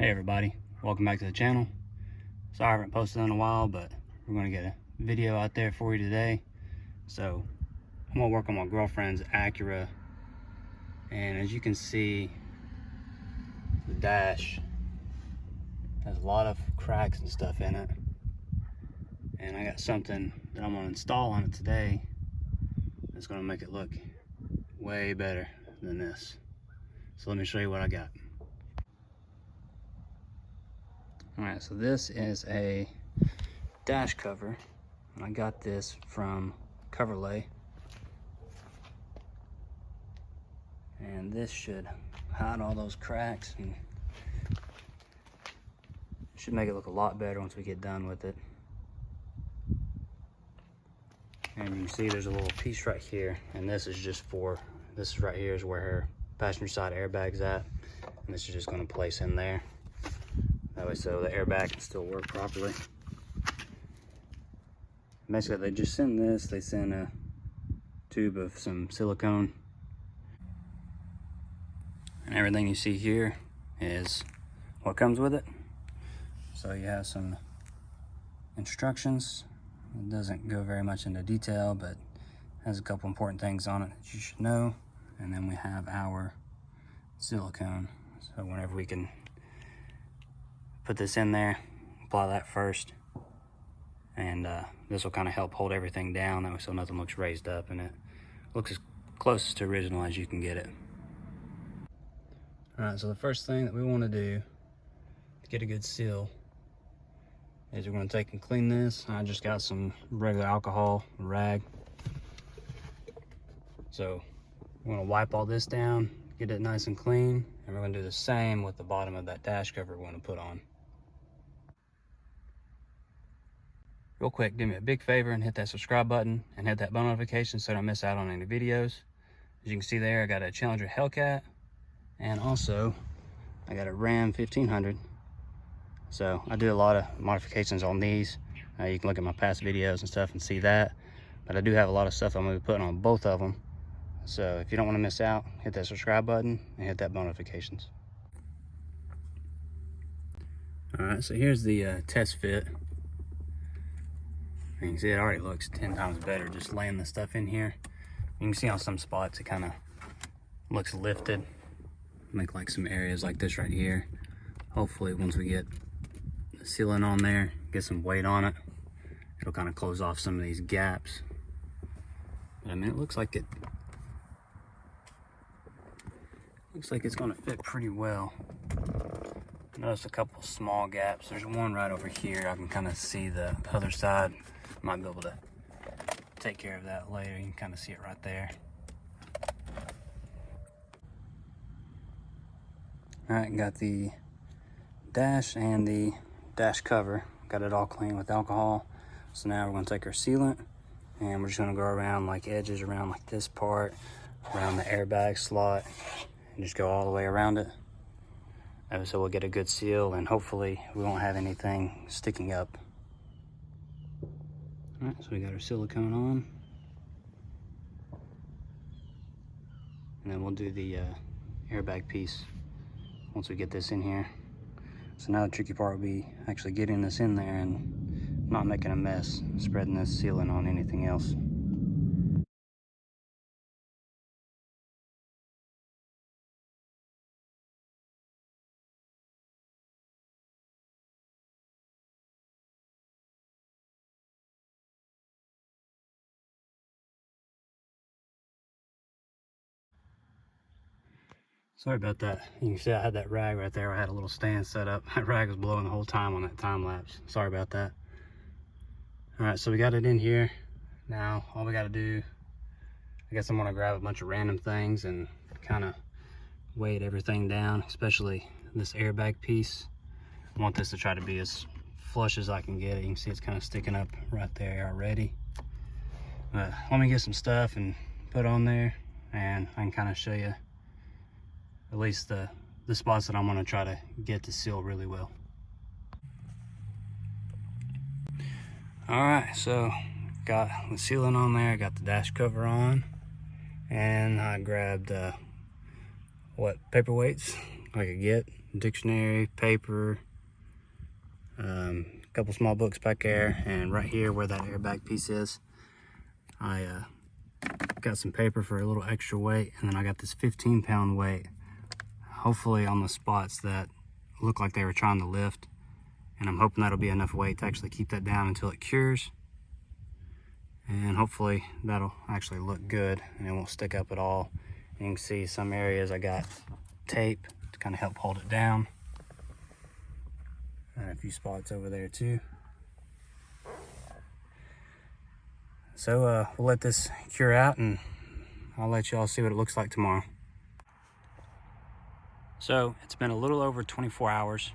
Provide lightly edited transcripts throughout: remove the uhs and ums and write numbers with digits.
Hey everybody, welcome back to the channel. Sorry I haven't posted in a while, but we're going to get a video out there for you today. So I'm going to work on my girlfriend's Acura, and as you can see, the dash has a lot of cracks and stuff in it, and I got something that I'm going to install on it today that's going to make it look way better than this. So let me show you what I got. Alright, so this is a dash cover, and I got this from Coverlay, and this should hide all those cracks and should make it look a lot better once we get done with it. And you can see there's a little piece right here, and this is right here is where her passenger side airbag's at, and this is just going to place in there. That way so the airbag can still work properly. Basically they just send this, they send a tube of some silicone, and everything you see here is what comes with it. So you have some instructions. It doesn't go very much into detail, but has a couple important things on it that you should know. And then we have our silicone. So whenever we can put this in there, apply that first, and this will kind of help hold everything down, that way so nothing looks raised up, and it looks as close to original as you can get it. Alright, so the first thing that we want to do to get a good seal is we're going to take and clean this. I just got some regular alcohol rag, so we're going to wipe all this down, get it nice and clean, and we're going to do the same with the bottom of that dash cover we're going to put on. Real quick, do me a big favor and hit that subscribe button and hit that bell notification so I don't miss out on any videos. As you can see there, I got a Challenger Hellcat, and also I got a Ram 1500. So I do a lot of modifications on these. You can look at my past videos and stuff and see that. But I do have a lot of stuff I'm going to be putting on both of them. So if you don't want to miss out, hit that subscribe button and hit that bell notifications. Alright, so here's the test fit. You can see it already looks 10 times better just laying the stuff in here. You can see on some spots it kind of looks lifted. Like some areas like this right here. Hopefully once we get the sealant on there, get some weight on it, it'll kind of close off some of these gaps. But I mean, it looks like it's going to fit pretty well. Notice a couple small gaps. There's one right over here. I can kind of see the other side. Might be able to take care of that later. You can kind of see it right there. Alright, got the dash and the dash cover. Got it all clean with alcohol. So now we're going to take our sealant and we're just going to go around like edges around like this part, around the airbag slot, and just go all the way around it. So we'll get a good seal, and hopefully we won't have anything sticking up. Alright, so we got our silicone on. And then we'll do the airbag piece once we get this in here. So now the tricky part will be actually getting this in there and not making a mess, spreading this sealant on anything else. Sorry about that. You can see I had that rag right there. I had a little stand set up. That rag was blowing the whole time on that time lapse. Sorry about that. All right, so we got it in here. Now, all we got to do, I guess I'm going to grab a bunch of random things and kind of weight everything down, especially this airbag piece. I want this to try to be as flush as I can get it. You can see it's kind of sticking up right there already. But let me get some stuff and put on there, and I can kind of show you at least the spots that I'm going to try to get to seal really well. Alright, so got the sealant on there, got the dash cover on, and I grabbed what paperweights I could get. dictionary, paper, a couple small books back there, and right here where that airbag piece is, I got some paper for a little extra weight, and then I got this 15-pound weight, hopefully on the spots that look like they were trying to lift, and I'm hoping that'll be enough weight to actually keep that down until it cures, and hopefully that'll actually look good and it won't stick up at all. And you can see some areas I got tape to kind of help hold it down, and a few spots over there too. So we'll let this cure out and I'll let y'all see what it looks like tomorrow. So it's been a little over 24 hours.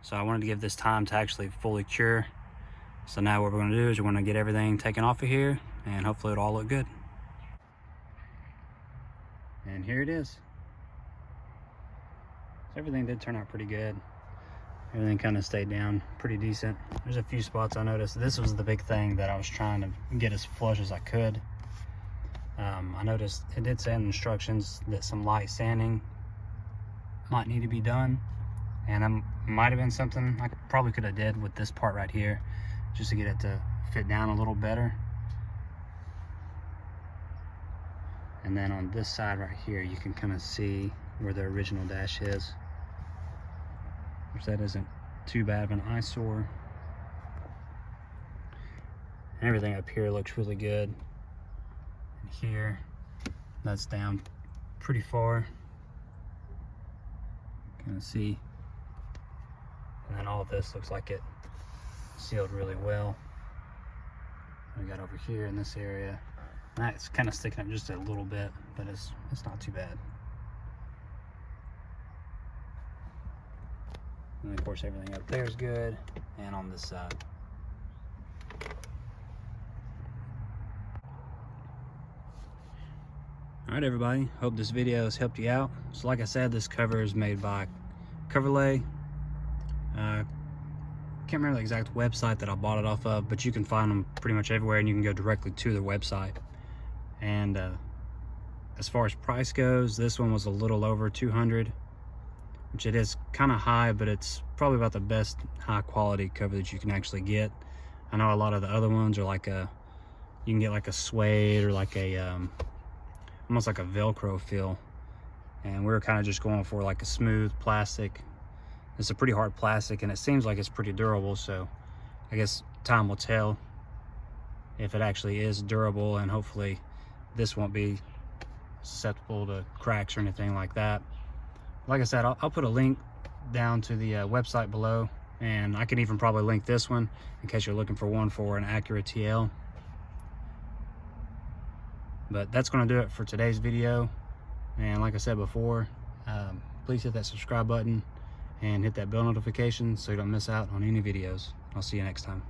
So I wanted to give this time to actually fully cure. So now what we're gonna do is we're gonna get everything taken off of here and hopefully it'll all look good. And here it is. So everything did turn out pretty good. Everything kind of stayed down pretty decent. There's a few spots I noticed. This was the big thing that I was trying to get as flush as I could. I noticed it did say in the instructions that some light sanding might need to be done, and that might have been something I probably could have did with this part right here just to get it to fit down a little better. And then on this side right here you can kind of see where the original dash is, which that isn't too bad of an eyesore. And everything up here looks really good. And here, that's down pretty far. Kind of see. And then all of this looks like it sealed really well. We got over here in this area. And that's kind of sticking up just a little bit, but it's not too bad. And of course everything up there is good, and on this side. Alright everybody, hope this video has helped you out. So like I said, this cover is made by Coverlay. Can't remember the exact website that I bought it off of, but you can find them pretty much everywhere and you can go directly to their website. And as far as price goes, this one was a little over $200, which it is kind of high, but it's probably about the best high quality cover that you can actually get. I know a lot of the other ones are like you can get like a suede or like a almost like a Velcro feel, and we were kind of just going for like a smooth plastic. It's a pretty hard plastic and it seems like it's pretty durable, so I guess time will tell if it actually is durable, and hopefully this won't be susceptible to cracks or anything like that. Like I said, I'll put a link down to the website below, and I can even probably link this one in case you're looking for one for an Acura TL. But that's going to do it for today's video, and like I said before, please hit that subscribe button and hit that bell notification so you don't miss out on any videos. I'll see you next time.